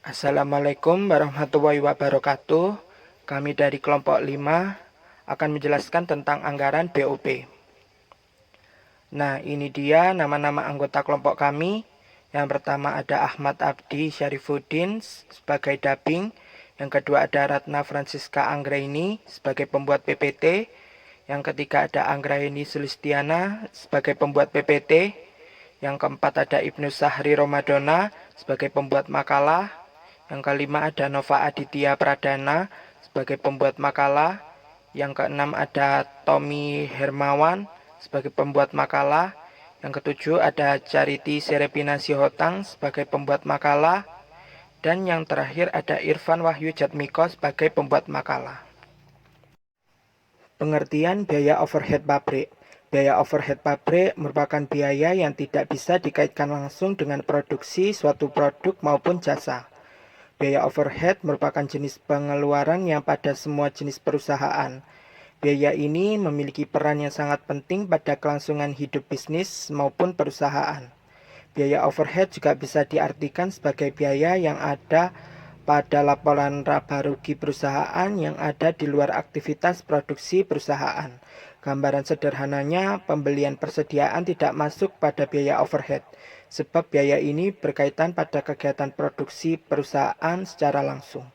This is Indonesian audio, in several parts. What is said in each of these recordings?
Assalamualaikum warahmatullahi wabarakatuh. Kami dari kelompok 5 akan menjelaskan tentang anggaran BOP. Nah, ini dia nama-nama anggota kelompok kami. Yang pertama ada Ahmad Abdi Syarifuddin sebagai dubbing. Yang kedua ada Ratna Francisca Anggraini sebagai pembuat PPT. Yang ketiga ada Anggraini Sulistiana sebagai pembuat PPT. Yang keempat ada Ibnu Sahri Romadona sebagai pembuat makalah. Yang kelima ada Nova Aditya Pradana sebagai pembuat makalah. Yang keenam ada Tommy Hermawan sebagai pembuat makalah. Yang ketujuh ada Charity Serepina Sihotang sebagai pembuat makalah. Dan yang terakhir ada Irfan Wahyu Jatmiko sebagai pembuat makalah. Pengertian biaya overhead pabrik. Biaya overhead pabrik merupakan biaya yang tidak bisa dikaitkan langsung dengan produksi suatu produk maupun jasa. Biaya overhead merupakan jenis pengeluaran yang pada semua jenis perusahaan. Biaya ini memiliki peran yang sangat penting pada kelangsungan hidup bisnis maupun perusahaan. Biaya overhead juga bisa diartikan sebagai biaya yang ada pada laporan laba rugi perusahaan yang ada di luar aktivitas produksi perusahaan. Gambaran sederhananya, pembelian persediaan tidak masuk pada biaya overhead, sebab biaya ini berkaitan pada kegiatan produksi perusahaan secara langsung.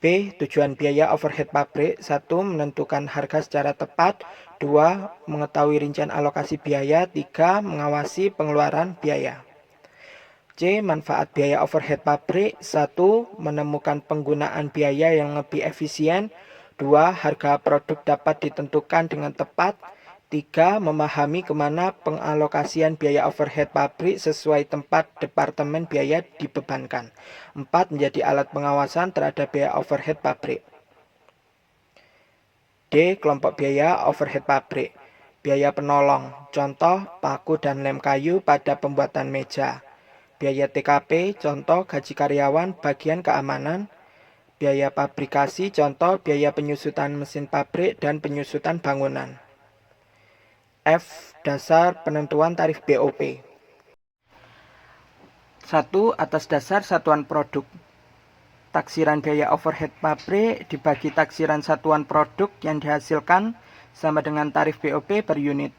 B. Tujuan biaya overhead pabrik. 1. Menentukan harga secara tepat. 2. Mengetahui rincian alokasi biaya. 3. Mengawasi pengeluaran biaya. C. Manfaat biaya overhead pabrik. 1. Menemukan penggunaan biaya yang lebih efisien. 2. Harga produk dapat ditentukan dengan tepat. 3. Memahami kemana pengalokasian biaya overhead pabrik sesuai tempat departemen biaya dibebankan. 4. Menjadi alat pengawasan terhadap biaya overhead pabrik. D. Kelompok biaya overhead pabrik. Biaya penolong, contoh paku dan lem kayu pada pembuatan meja. Biaya TKP, contoh gaji karyawan, bagian keamanan. Biaya pabrikasi, contoh biaya penyusutan mesin pabrik dan penyusutan bangunan. F. Dasar penentuan tarif BOP. 1. Atas dasar satuan produk. Taksiran biaya overhead pabrik dibagi taksiran satuan produk yang dihasilkan sama dengan tarif BOP per unit.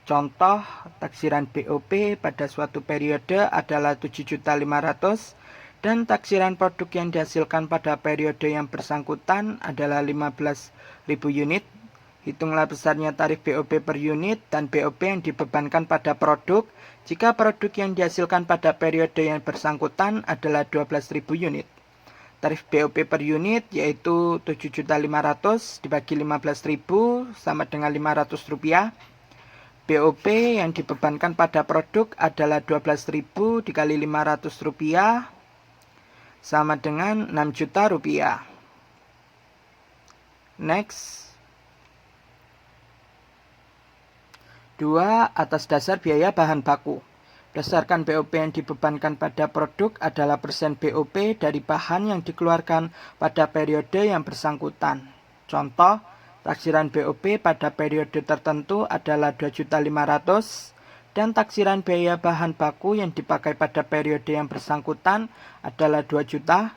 Contoh, taksiran BOP pada suatu periode adalah 7.500.000 dan taksiran produk yang dihasilkan pada periode yang bersangkutan adalah 15.000 unit. Hitunglah besarnya tarif BOP per unit dan BOP yang dibebankan pada produk jika produk yang dihasilkan pada periode yang bersangkutan adalah 12.000 unit. Tarif BOP per unit yaitu 7.500.000 dibagi 15.000 sama dengan Rp500. BOP yang dibebankan pada produk adalah 12.000 dikali Rp500 sama dengan Rp6.000.000. Next. 2. Atas dasar biaya bahan baku. Berdasarkan BOP yang dibebankan pada produk adalah persen BOP dari bahan yang dikeluarkan pada periode yang bersangkutan. Contoh, taksiran BOP pada periode tertentu adalah 2.500.000 dan taksiran biaya bahan baku yang dipakai pada periode yang bersangkutan adalah 2 juta.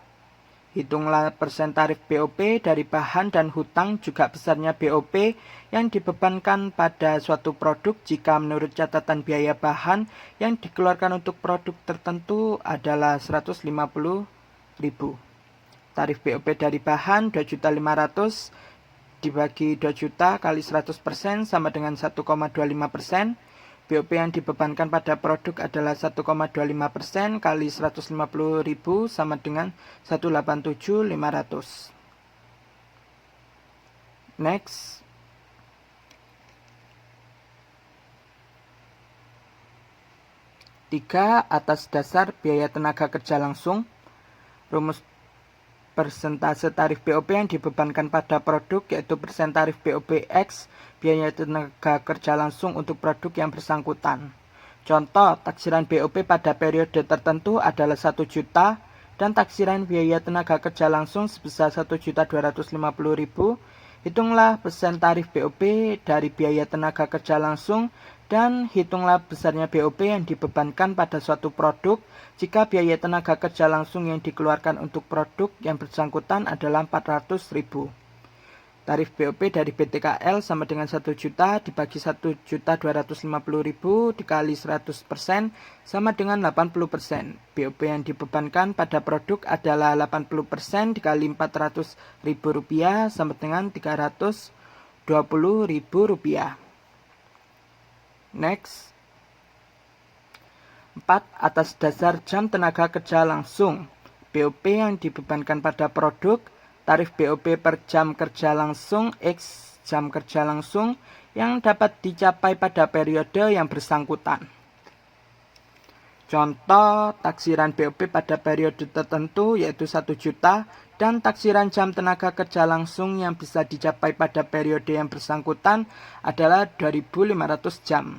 Hitunglah persen tarif BOP dari bahan dan hutang juga besarnya BOP yang dibebankan pada suatu produk jika menurut catatan biaya bahan yang dikeluarkan untuk produk tertentu adalah 150.000. Tarif BOP dari bahan 2.500.000 dibagi 2 juta kali 100% sama dengan 1,25%. BOP yang dibebankan pada produk adalah 1,25% kali 150.000 sama dengan 187.500. Next. Tiga, atas dasar biaya tenaga kerja langsung. Rumus persentase tarif BOP yang dibebankan pada produk yaitu persen tarif BOP X biaya tenaga kerja langsung untuk produk yang bersangkutan. Contoh, taksiran BOP pada periode tertentu adalah 1 juta dan taksiran biaya tenaga kerja langsung sebesar 1.250.000. Hitunglah persen tarif BOP dari biaya tenaga kerja langsung Dan hitunglah besarnya BOP yang dibebankan pada suatu produk jika biaya tenaga kerja langsung yang dikeluarkan untuk produk yang bersangkutan adalah 400.000. Tarif BOP dari BTKL sama dengan 1 juta dibagi 1.250.000 dikali 100% sama dengan 80%. BOP yang dibebankan pada produk adalah 80% dikali 400.000 rupiah sama dengan 320.000 rupiah. Next. 4. Atas dasar jam tenaga kerja langsung, BOP yang dibebankan pada produk, tarif BOP per jam kerja langsung X jam kerja langsung yang dapat dicapai pada periode yang bersangkutan. Contoh, taksiran BOP pada periode tertentu yaitu 1 juta dan taksiran jam tenaga kerja langsung yang bisa dicapai pada periode yang bersangkutan adalah 2.500 jam.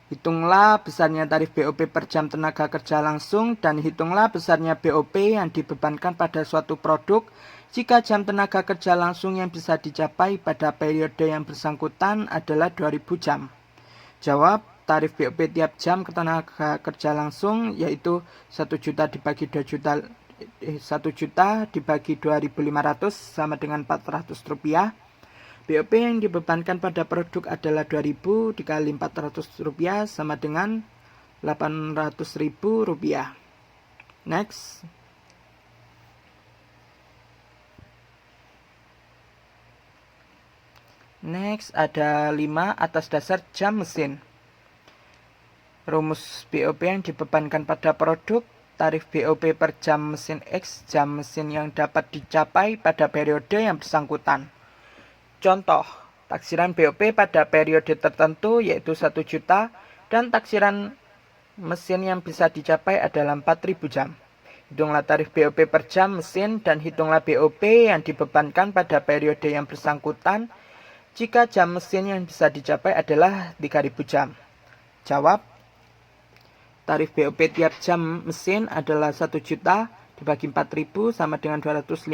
Hitunglah besarnya tarif BOP per jam tenaga kerja langsung dan hitunglah besarnya BOP yang dibebankan pada suatu produk jika jam tenaga kerja langsung yang bisa dicapai pada periode yang bersangkutan adalah 2.000 jam. Jawab, tarif BOP tiap jam tenaga kerja langsung yaitu 1 juta dibagi 2 juta 1 juta dibagi 2.500 sama dengan 400 rupiah. BOP yang dibebankan pada produk adalah 2.000 dikali 400 rupiah sama dengan 800.000 rupiah. Next. Next ada 5 atas dasar jam mesin. Rumus BOP yang dibebankan pada produk, tarif BOP per jam mesin X jam mesin yang dapat dicapai pada periode yang bersangkutan. Contoh, taksiran BOP pada periode tertentu yaitu 1 juta dan taksiran mesin yang bisa dicapai adalah 4.000 jam. Hitunglah tarif BOP per jam mesin dan hitunglah BOP yang dibebankan pada periode yang bersangkutan jika jam mesin yang bisa dicapai adalah 3.000 jam. Jawab, tarif BOP tiap jam mesin adalah 1 juta dibagi 4.000 sama dengan 250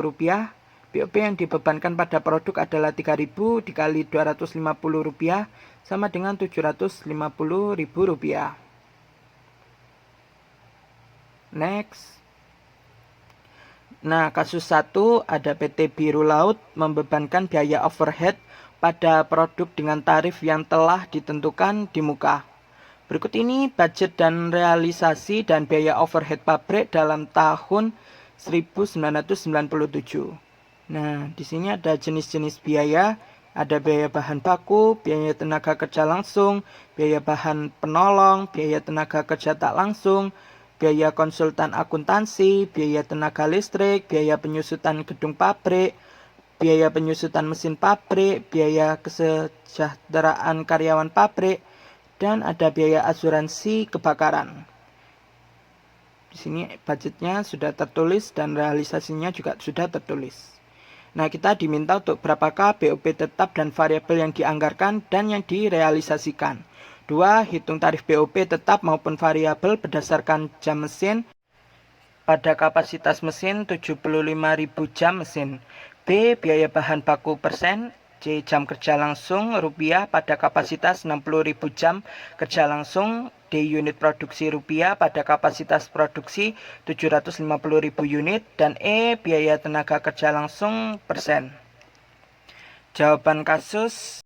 rupiah. BOP yang dibebankan pada produk adalah 3.000 dikali 250 rupiah sama dengan 750.000 rupiah. Next. Nah, kasus 1 ada PT Biru Laut membebankan biaya overhead pada produk dengan tarif yang telah ditentukan di muka. Berikut ini budget dan realisasi dan biaya overhead pabrik dalam tahun 1997. Nah, di sini ada jenis-jenis biaya, ada biaya bahan baku, biaya tenaga kerja langsung, biaya bahan penolong, biaya tenaga kerja tak langsung, biaya konsultan akuntansi, biaya tenaga listrik, biaya penyusutan gedung pabrik, biaya penyusutan mesin pabrik, biaya kesejahteraan karyawan pabrik, dan ada biaya asuransi kebakaran. Di sini budgetnya sudah tertulis dan realisasinya juga sudah tertulis. Nah, kita diminta untuk berapakah BOP tetap dan variabel yang dianggarkan dan yang direalisasikan. 2. Hitung tarif BOP tetap maupun variabel berdasarkan jam mesin pada kapasitas mesin 75.000 jam mesin. B. Biaya bahan baku persen. C. Jam kerja langsung rupiah pada kapasitas 60.000 jam kerja langsung. D. Unit produksi rupiah pada kapasitas produksi 750.000 unit. Dan E. Biaya tenaga kerja langsung persen. Jawaban kasus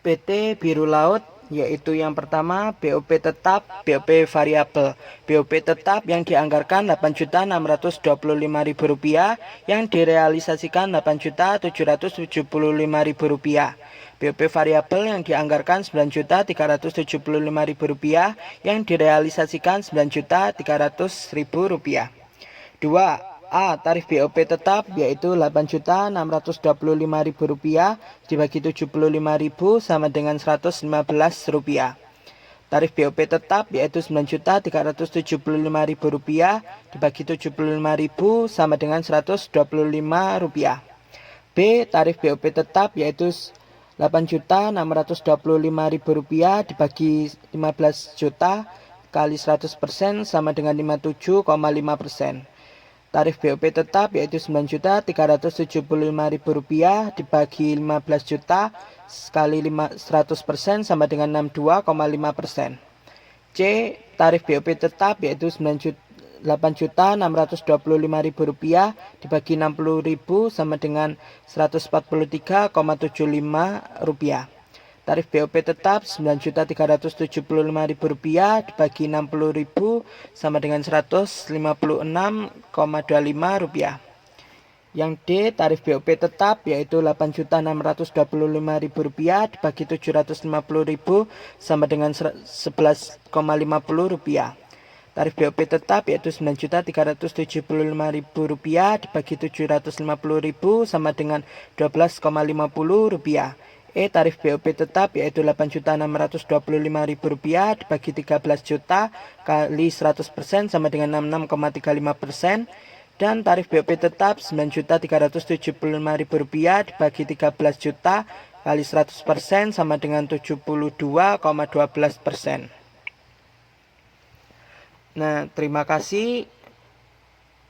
PT Biru Laut yaitu yang pertama BOP tetap, BOP variabel. BOP tetap yang dianggarkan Rp8.625.000 yang direalisasikan Rp8.775.000. BOP variabel yang dianggarkan Rp9.375.000 yang direalisasikan Rp9.300.000. 2. A. Tarif BOP tetap yaitu Rp8.625.000 dibagi 75.000 sama dengan Rp115. Tarif BOP tetap yaitu Rp9.375.000 dibagi 75.000 sama dengan Rp125. B. Tarif BOP tetap yaitu Rp8.625.000 dibagi 15 juta kali 100% sama dengan 57,5%. Tarif BOP tetap yaitu Rp9.375.000 dibagi 15 juta kali 100% sama dengan 62,5%. C. Tarif BOP tetap yaitu Rp8.625.000 dibagi 60.000 sama dengan Rp143,75. Tarif BOP tetap Rp9.375.000 dibagi 60.000 sama dengan Rp156,25. Yang D, tarif BOP tetap yaitu Rp8.625.000 dibagi 750.000 sama dengan Rp11,50. Tarif BOP tetap yaitu Rp9.375.000 dibagi 750.000 sama dengan Rp12,50. Tarif BOP tetap yaitu Rp8.625.000 dibagi 13 juta kali 100% sama dengan 66,35%. Dan tarif BOP tetap Rp9.375.000 dibagi 13 juta kali 100% sama dengan 72,12%. Nah, terima kasih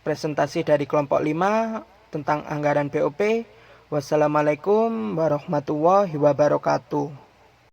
presentasi dari kelompok 5 tentang anggaran BOP. Wassalamualaikum warahmatullahi wabarakatuh.